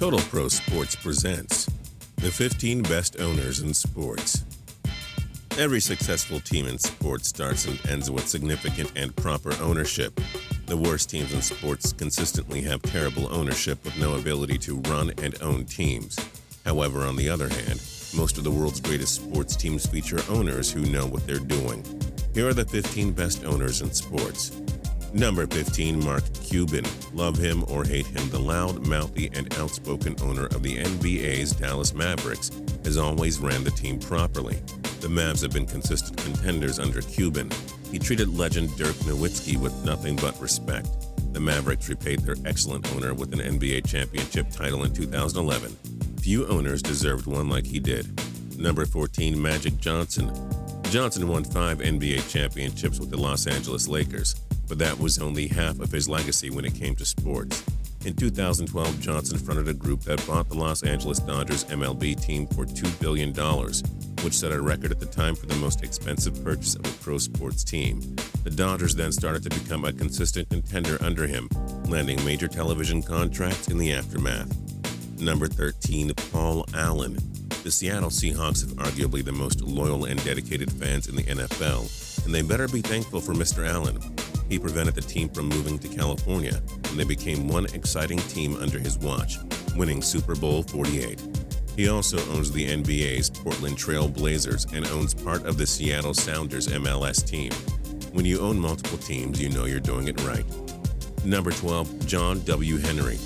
Total Pro Sports presents the 15 best owners in sports. Every successful team in sports starts and ends with significant and proper ownership. The worst teams in sports consistently have terrible ownership with no ability to run and own teams. However, on the other hand, most of the world's greatest sports teams feature owners who know what they're doing. Here are the 15 best owners in sports. Number 15, Mark Cuban. Love him or hate him, the loud, mouthy, and outspoken owner of the NBA's Dallas Mavericks has always ran the team properly. The Mavs have been consistent contenders under Cuban. He treated legend Dirk Nowitzki with nothing but respect. The Mavericks repaid their excellent owner with an NBA championship title in 2011. Few owners deserved one like he did. Number 14, Magic Johnson. Johnson won 5 NBA championships with the Los Angeles Lakers, but that was only half of his legacy when it came to sports. In 2012, Johnson fronted a group that bought the Los Angeles Dodgers MLB team for $2 billion, which set a record at the time for the most expensive purchase of a pro sports team. The Dodgers then started to become a consistent contender under him, landing major television contracts in the aftermath. Number 13, Paul Allen. The Seattle Seahawks have arguably the most loyal and dedicated fans in the NFL, and they better be thankful for Mr. Allen. He prevented the team from moving to California, and they became one exciting team under his watch, winning Super Bowl 48. He also owns the NBA's Portland Trail Blazers and owns part of the Seattle Sounders MLS team. When you own multiple teams, you know you're doing it right. Number 12, John W. Henry.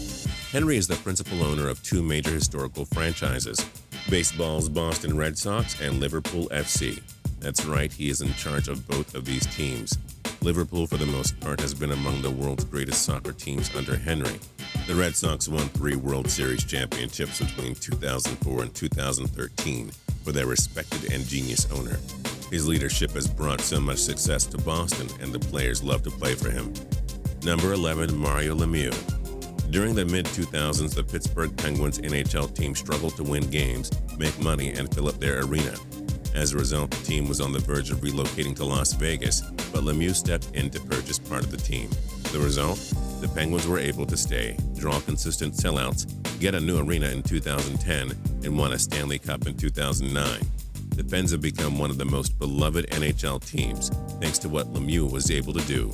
Henry is the principal owner of 2 major historical franchises, baseball's Boston Red Sox and Liverpool FC. That's right, he is in charge of both of these teams. Liverpool, for the most part, has been among the world's greatest soccer teams under Henry. The Red Sox won 3 World Series championships between 2004 and 2013 for their respected and genius owner. His leadership has brought so much success to Boston, and the players love to play for him. Number 11, Mario Lemieux. During the mid-2000s, the Pittsburgh Penguins NHL team struggled to win games, make money, and fill up their arena. As a result, the team was on the verge of relocating to Las Vegas, but Lemieux stepped in to purchase part of the team. The result? The Penguins were able to stay, draw consistent sellouts, get a new arena in 2010, and won a Stanley Cup in 2009. The Pens have become one of the most beloved NHL teams, thanks to what Lemieux was able to do.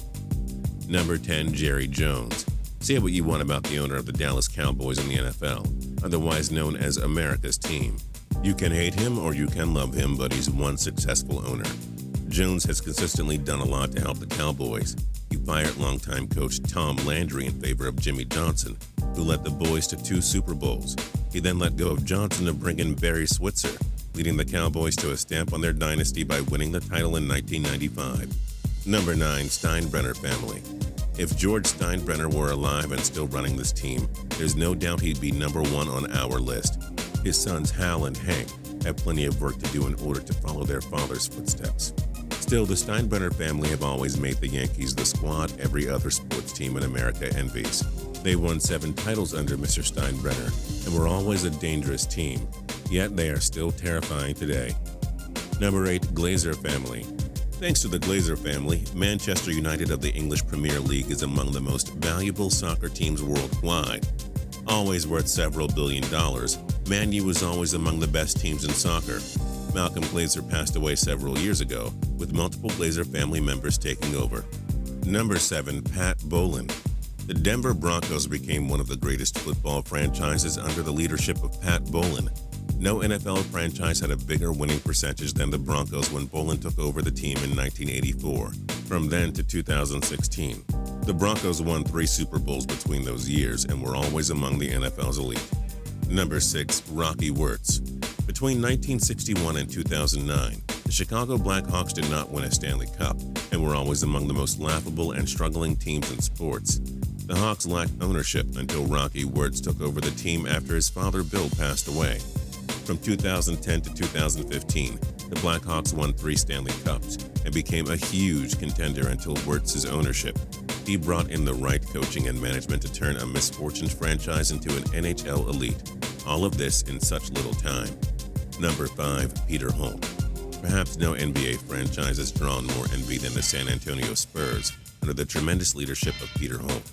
Number 10, Jerry Jones. Say what you want about the owner of the Dallas Cowboys in the NFL, otherwise known as America's team. You can hate him or you can love him, but he's one successful owner. Jones has consistently done a lot to help the Cowboys. He fired longtime coach Tom Landry in favor of Jimmy Johnson, who led the boys to 2 Super Bowls. He then let go of Johnson to bring in Barry Switzer, leading the Cowboys to a stamp on their dynasty by winning the title in 1995. Number 9, Steinbrenner family. If George Steinbrenner were alive and still running this team, there's no doubt he'd be number 1 on our list. His sons Hal and Hank have plenty of work to do in order to follow their father's footsteps. Still, the Steinbrenner family have always made the Yankees the squad every other sports team in America envies. They won 7 titles under Mr. Steinbrenner and were always a dangerous team, yet they are still terrifying today. Number 8, Glazer family. Thanks to the Glazer family, Manchester United of the English Premier League is among the most valuable soccer teams worldwide. Always worth several $billion, Man U was always among the best teams in soccer. Malcolm Glazer passed away several years ago, with multiple Glazer family members taking over. Number 7, Pat Bowlen. The Denver Broncos became one of the greatest football franchises under the leadership of Pat Bowlen. No NFL franchise had a bigger winning percentage than the Broncos when Bowlen took over the team in 1984. From then to 2016, the Broncos won 3 Super Bowls between those years and were always among the NFL's elite. Number 6, Rocky Wirtz. Between 1961 and 2009, the Chicago Blackhawks did not win a Stanley Cup and were always among the most laughable and struggling teams in sports. The Hawks lacked ownership until Rocky Wirtz took over the team after his father Bill passed away. From 2010 to 2015, the Blackhawks won 3 Stanley Cups and became a huge contender until Wirtz's ownership. He brought in the right coaching and management to turn a misfortuned franchise into an NHL elite. All of this in such little time. Number 5, Peter Holt. Perhaps no NBA franchise has drawn more envy than the San Antonio Spurs under the tremendous leadership of Peter Holt.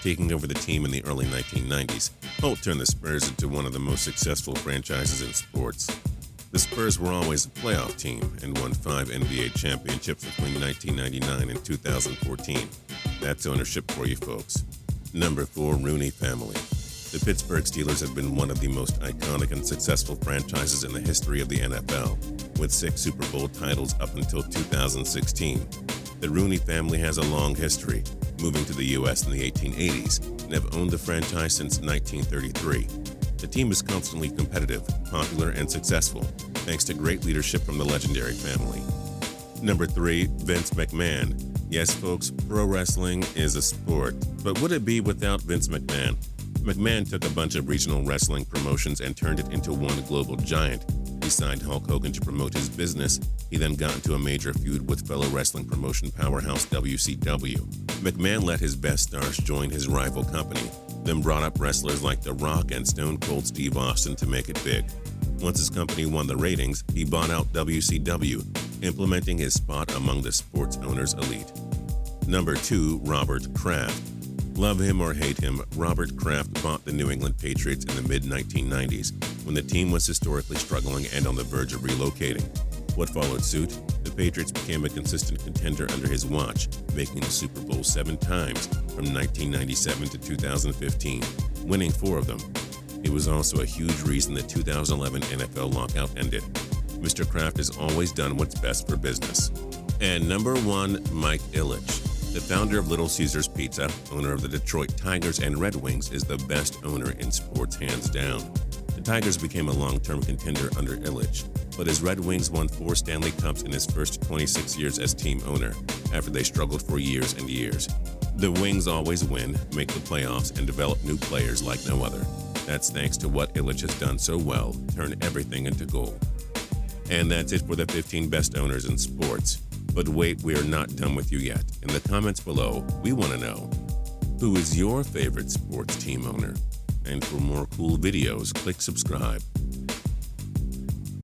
Taking over the team in the early 1990s, Holt turned the Spurs into one of the most successful franchises in sports. The Spurs were always a playoff team and won 5 NBA championships between 1999 and 2014. That's ownership for you folks. Number 4, Rooney family. The Pittsburgh Steelers have been one of the most iconic and successful franchises in the history of the NFL, with 6 Super Bowl titles up until 2016. The Rooney family has a long history, moving to the U.S. in the 1880s, and have owned the franchise since 1933. The team is constantly competitive, popular, and successful, thanks to great leadership from the legendary family. Number 3, Vince McMahon. Yes, folks, pro wrestling is a sport, but would it be without Vince McMahon? McMahon took a bunch of regional wrestling promotions and turned it into one global giant. He signed Hulk Hogan to promote his business. He then got into a major feud with fellow wrestling promotion powerhouse WCW. McMahon let his best stars join his rival company, then brought up wrestlers like The Rock and Stone Cold Steve Austin to make it big. Once his company won the ratings, he bought out WCW, implementing his spot among the sports owners' elite. Number 2, Robert Kraft. Love him or hate him, Robert Kraft bought the New England Patriots in the mid-1990s, when the team was historically struggling and on the verge of relocating. What followed suit? The Patriots became a consistent contender under his watch, making the Super Bowl 7 times from 1997 to 2015, winning 4 of them. It was also a huge reason the 2011 NFL lockout ended. Mr. Kraft has always done what's best for business. And number 1, Mike Ilitch. The founder of Little Caesars Pizza, owner of the Detroit Tigers and Red Wings, is the best owner in sports hands down. The Tigers became a long-term contender under Ilitch, but his Red Wings won 4 Stanley Cups in his first 26 years as team owner, after they struggled for years and years. The Wings always win, make the playoffs, and develop new players like no other. That's thanks to what Ilitch has done so well, turn everything into gold. And that's it for the 15 best owners in sports. But wait, we are not done with you yet. In the comments below, we want to know, who is your favorite sports team owner? And for more cool videos, click subscribe.